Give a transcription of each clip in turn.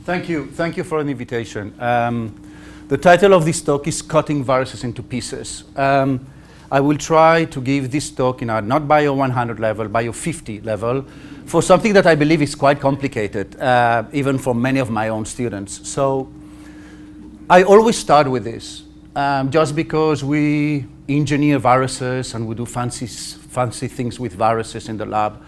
Thank you for an invitation. The title of this talk is Cutting Viruses into Pieces. I will try to give this talk in a not bio 100 level, bio 50 level, for something that I believe is quite complicated, even for many of my own students. So I always start with this, just because we engineer viruses and we do fancy things with viruses in the lab.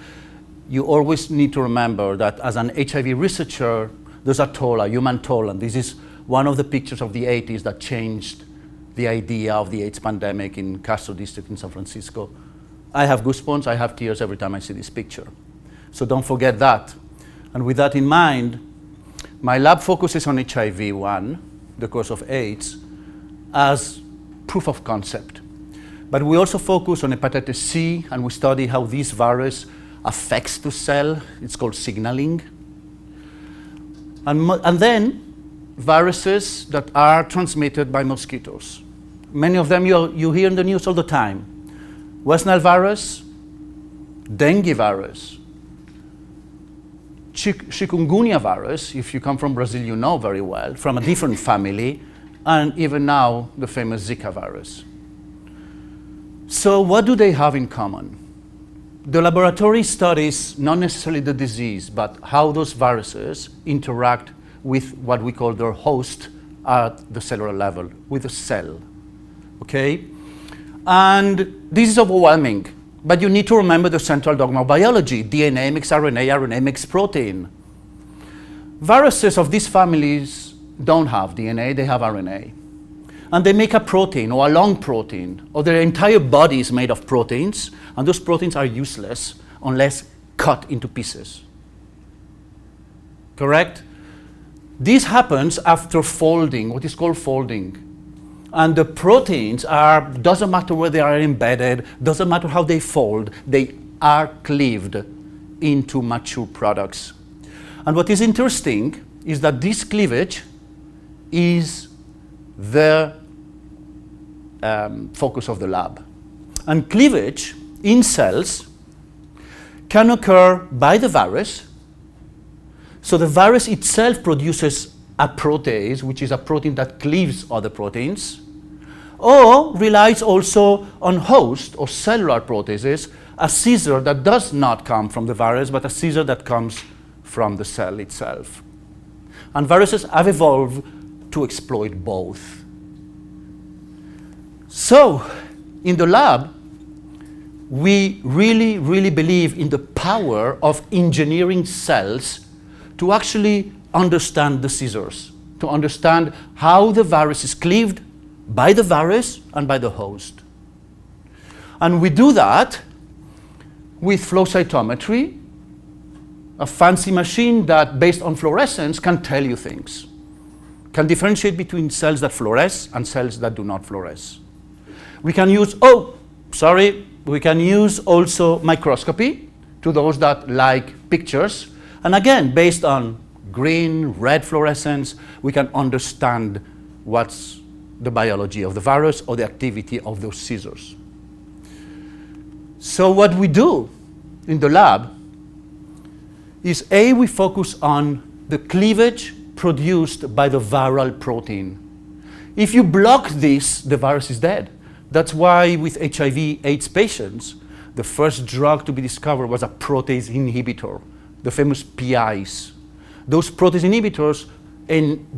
You always need to remember that as an HIV researcher, there's a toll, a human toll, and this is one of the pictures of the 80s that changed the idea of the AIDS pandemic in Castro District in San Francisco. I have goosebumps, I have tears every time I see this picture. So don't forget that. And with that in mind, my lab focuses on HIV-1, the cause of AIDS, as proof of concept. But we also focus on hepatitis C, and we study how this virus affects the cell. It's called signaling. And then viruses that are transmitted by mosquitoes. Many of them you hear in the news all the time. West Nile virus, dengue virus, chikungunya virus, if you come from Brazil, you know very well, from a different family, and even now, the famous Zika virus. So what do they have in common? The laboratory studies not necessarily the disease, but how those viruses interact with what we call their host at the cellular level, with the cell, okay? And this is overwhelming, but you need to remember the central dogma of biology. DNA makes RNA, RNA makes protein. Viruses of these families don't have DNA, they have RNA. And they make a protein, or a long protein, or their entire body is made of proteins, and those proteins are useless unless cut into pieces. Correct? This happens after folding, what is called folding. And the proteins doesn't matter where they are embedded, doesn't matter how they fold, they are cleaved into mature products. And what is interesting is that this cleavage is the focus of the lab. And cleavage in cells can occur by the virus. So the virus itself produces a protease, which is a protein that cleaves other proteins, or relies also on host or cellular proteases, a scissor that does not come from the virus, but a scissor that comes from the cell itself. And viruses have evolved to exploit both. So, in the lab, we really believe in the power of engineering cells to actually understand the scissors, to understand how the virus is cleaved by the virus and by the host. And we do that with flow cytometry, a fancy machine that, based on fluorescence, can tell you things, can differentiate between cells that fluoresce and cells that do not fluoresce. We can use, we can use also microscopy to those that like pictures. And again, based on green, red fluorescence, we can understand what's the biology of the virus or the activity of those scissors. So what we do in the lab is we focus on the cleavage produced by the viral protein. If you block this, the virus is dead. That's why with HIV/AIDS patients, the first drug to be discovered was a protease inhibitor, the famous PIs. Those protease inhibitors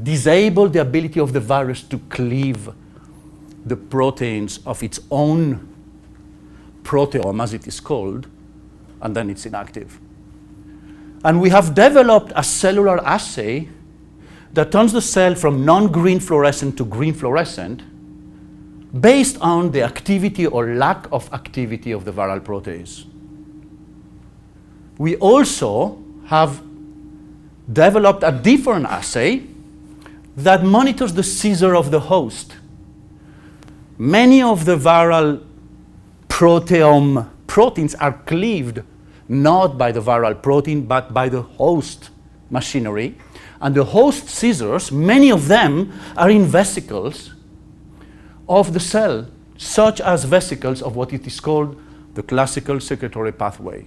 disable the ability of the virus to cleave the proteins of its own proteome, as it is called, and then it's inactive. And we have developed a cellular assay that turns the cell from non-green fluorescent to green fluorescent based on the activity or lack of activity of the viral protease. We also have developed a different assay that monitors the scissor of the host. Many of the viral proteome proteins are cleaved not by the viral protein, but by the host machinery. And the host scissors, many of them are in vesicles of the cell, such as vesicles of what it is called the classical secretory pathway.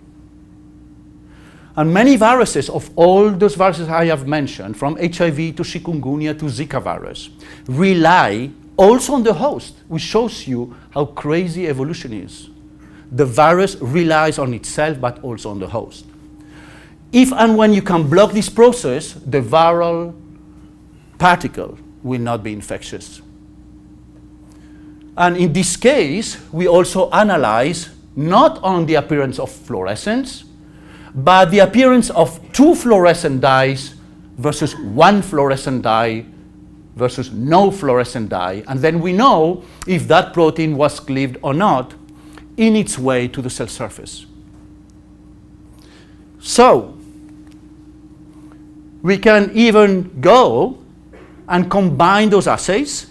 And many viruses, of all those viruses I have mentioned, from HIV to chikungunya to Zika virus, rely also on the host, which shows you how crazy evolution is. The virus relies on itself, but also on the host. If and when you can block this process, the viral particle will not be infectious. And in this case, we also analyze not on the appearance of fluorescence, but the appearance of 2 fluorescent dyes versus 1 fluorescent dye versus no fluorescent dye. And then we know if that protein was cleaved or not in its way to the cell surface. So we can even go and combine those assays.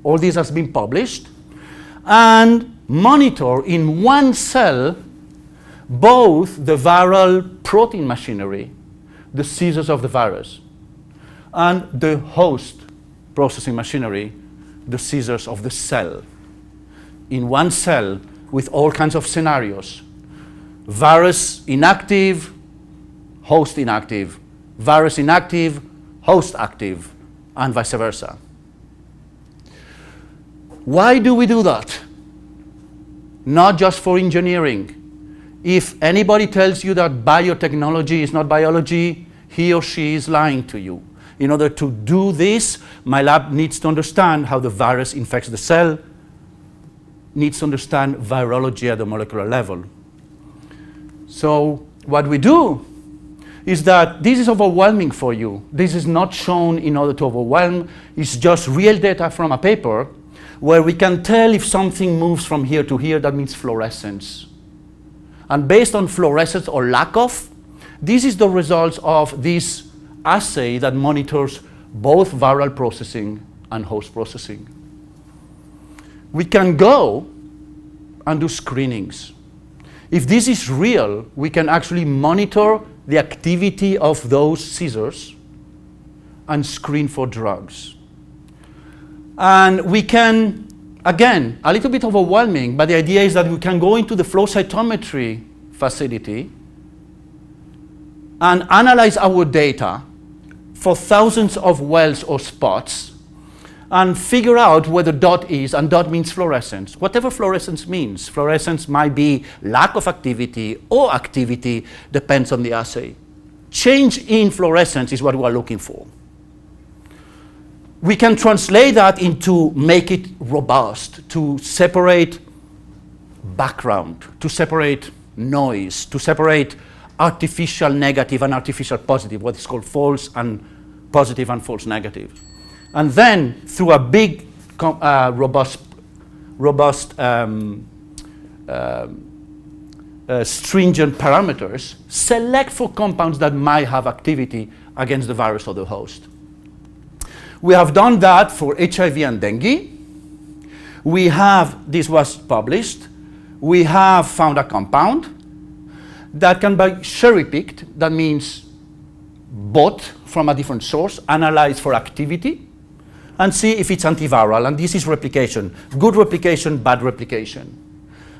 All this has been published, and monitor in one cell both the viral protein machinery, the seizures of the virus, and the host processing machinery, the seizures of the cell. In one cell with all kinds of scenarios: virus inactive, host inactive, virus inactive, host active, and vice versa. Why do we do that? Not just for engineering. If anybody tells you that biotechnology is not biology, he or she is lying to you. In order to do this, my lab needs to understand how the virus infects the cell, needs to understand virology at the molecular level. So what we do is that this is overwhelming for you. This is not shown in order to overwhelm. It's just real data from a paper where we can tell if something moves from here to here. That means fluorescence. And based on fluorescence or lack of, this is the results of this assay that monitors both viral processing and host processing. We can go and do screenings. If this is real, we can actually monitor the activity of those seizures and screen for drugs. And we can, again, a little bit overwhelming, but the idea is that we can go into the flow cytometry facility and analyze our data for thousands of wells or spots and figure out where the dot is, and dot means fluorescence. Whatever fluorescence means. Fluorescence might be lack of activity or activity, depends on the assay. Change in fluorescence is what we are looking for. We can translate that into make it robust, to separate background, to separate noise, to separate artificial negative and artificial positive, what is called false and positive and false negative. And then, through a big, robust stringent parameters, select for compounds that might have activity against the virus or the host. We have done that for HIV and dengue. We have, this was published, we have found a compound that can be cherry-picked, that means bought from a different source, analyzed for activity, and see if it's antiviral. And this is replication. Good replication, bad replication.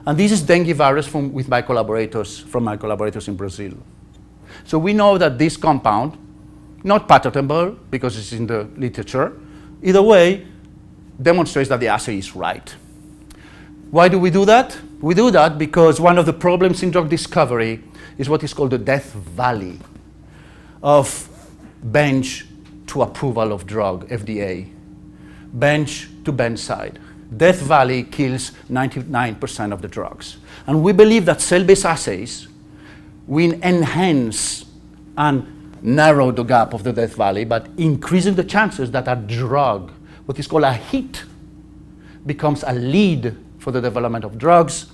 And this is dengue virus with my collaborators, from my collaborators in Brazil. So we know that this compound, not patentable because it's in the literature, either way, demonstrates that the assay is right. Why do we do that? We do that because one of the problems in drug discovery is what is called the death valley of bench to approval of drug, FDA. Bench to bench side. Death valley kills 99% of the drugs. And we believe that cell-based assays will enhance and narrow the gap of the death valley, but increasing the chances that a drug, what is called a hit, becomes a lead for the development of drugs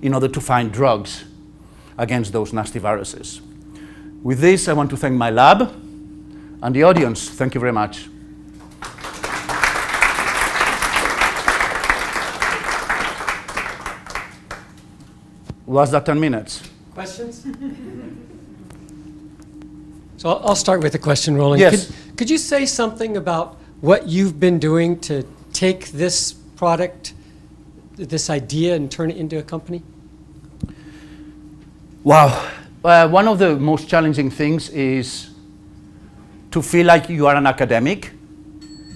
in order to find drugs against those nasty viruses. With this, I want to thank my lab and the audience. Thank you very much. Was that 10 minutes? Questions? So I'll start with a question, Roland. Yes. Could you say something about what you've been doing to take this product, this idea, and turn it into a company? Wow. one of the most challenging things is to feel like you are an academic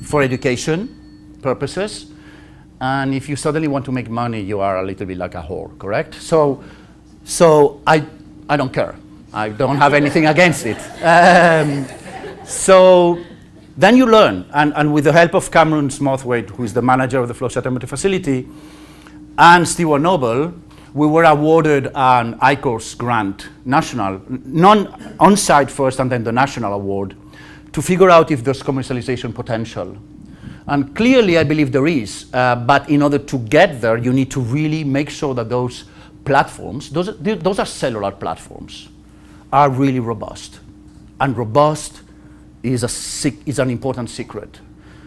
for education purposes, and if you suddenly want to make money, you are a little bit like a whore, correct? So I don't care. I don't have anything against it. So then you learn, and with the help of Cameron Smallthwaite, who is the manager of the flow cytometry facility, and Stewart Noble, we were awarded an ICORS grant, national, on-site first and then the national award, to figure out if there's commercialization potential. And clearly I believe there is, but in order to get there, you need to really make sure that those platforms, those are cellular platforms, are really robust. And robust is an important secret.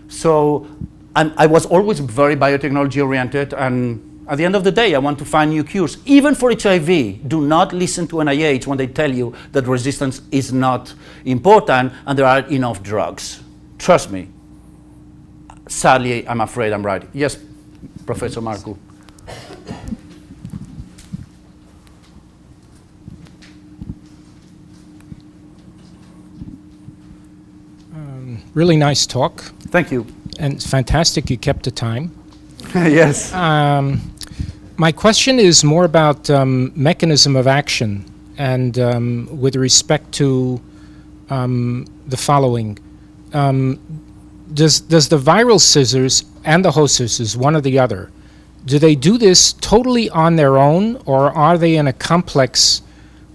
So, and I was always very biotechnology oriented, and at the end of the day, I want to find new cures. Even for HIV, do not listen to NIH when they tell you that resistance is not important and there are enough drugs. Trust me. Sadly, I'm afraid I'm right. Yes, Professor Marcu. Really nice talk. Thank you. And it's fantastic you kept the time. Yes. My question is more about mechanism of action and with respect to the following. Does the viral scissors and the host scissors, one or the other, do they do this totally on their own, or are they in a complex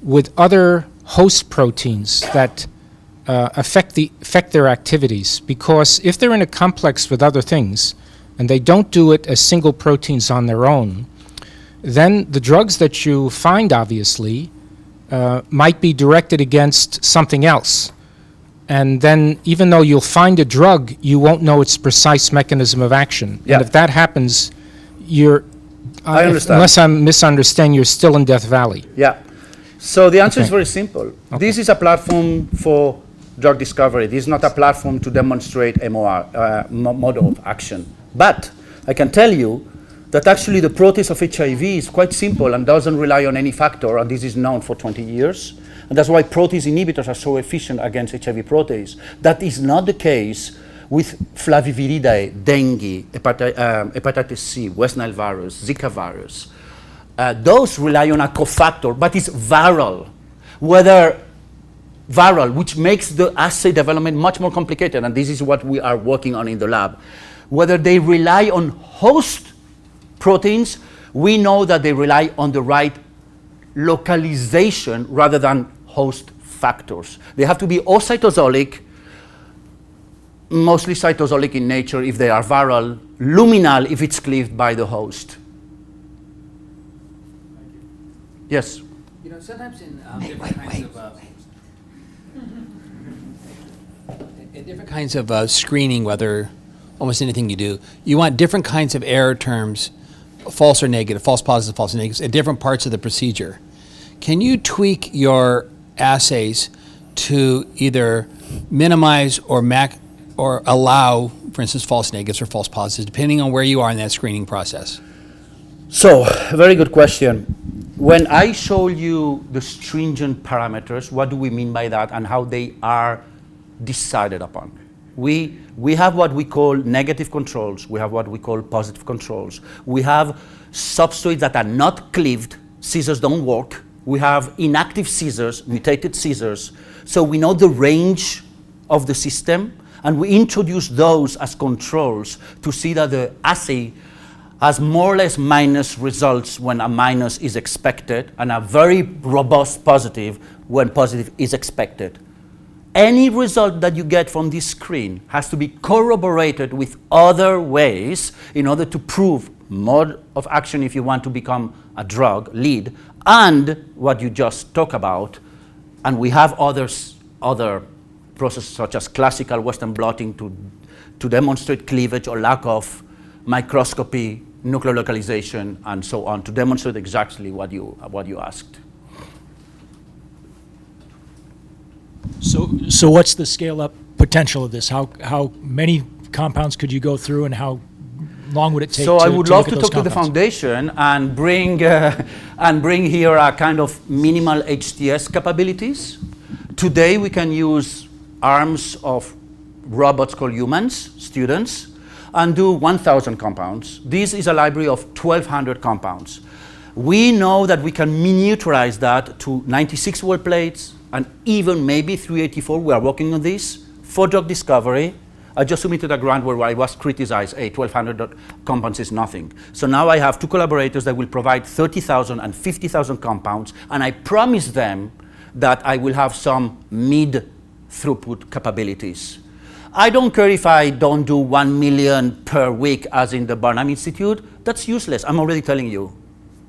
with other host proteins that affect their activities? Because if they're in a complex with other things, and they don't do it as single proteins on their own, then the drugs that you find, obviously, might be directed against something else. And then even though you'll find a drug, you won't know its precise mechanism of action. Yeah. And if that happens, you're, I understand. unless I'm misunderstanding, you're still in Death Valley. Yeah. So the answer is Okay. very simple. Okay. This is a platform for drug discovery. This is not a platform to demonstrate mode of action. But I can tell you that actually the protease of HIV is quite simple and doesn't rely on any factor, and this is known for 20 years. And that's why protease inhibitors are so efficient against HIV protease. That is not the case with Flaviviridae, dengue, hepatitis C, West Nile virus, Zika virus. Those rely on a cofactor, but it's viral. Whether viral, which makes the assay development much more complicated, and this is what we are working on in the lab. Whether they rely on host proteins, we know that they rely on the right localization rather than host factors. They have to be all cytosolic, mostly cytosolic in nature if they are viral, luminal if it's cleaved by the host. Yes? You know, sometimes in different kinds of screening, whether almost anything you do, you want different kinds of error terms, false or negative, false positives, false negatives, at different parts of the procedure. Can you tweak your assays to either minimize or allow, for instance, false negatives or false positives, depending on where you are in that screening process? So, very good question. When I show you the stringent parameters, what do we mean by that and how they are decided upon? We have what we call negative controls. We have what we call positive controls. We have substrates that are not cleaved. Scissors don't work. We have inactive scissors, mutated scissors. So we know the range of the system, and we introduce those as controls to see that the assay has more or less minus results when a minus is expected, and a very robust positive when positive is expected. Any result that you get from this screen has to be corroborated with other ways in order to prove mode of action if you want to become a drug lead, and what you just talked about. And we have other processes such as classical Western blotting to demonstrate cleavage or lack of, microscopy, nuclear localization, and so on, to demonstrate exactly what you asked. So what's the scale-up potential of this? How many compounds could you go through, and how long would it take So to I would to love look to at those talk to the compounds? foundation and bring here a kind of minimal HTS capabilities. Today we can use arms of robots called humans, students, and do 1,000 compounds. This is a library of 1,200 compounds. We know that we can miniaturize that to 96 well plates and even maybe 384. We are working on this for drug discovery. I just submitted a grant where I was criticized, hey, 1,200 compounds is nothing. So now I have two collaborators that will provide 30,000 and 50,000 compounds, and I promise them that I will have some mid-throughput capabilities. I don't care if I don't do 1 million per week as in the Barnum Institute. That's useless, I'm already telling you.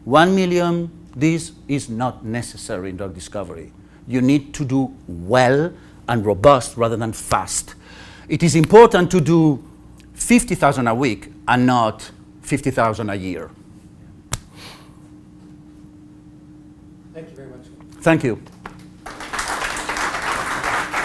1 million, this is not necessary in drug discovery. You need to do well and robust rather than fast. It is important to do 50,000 a week and not 50,000 a year. Thank you very much. Thank you.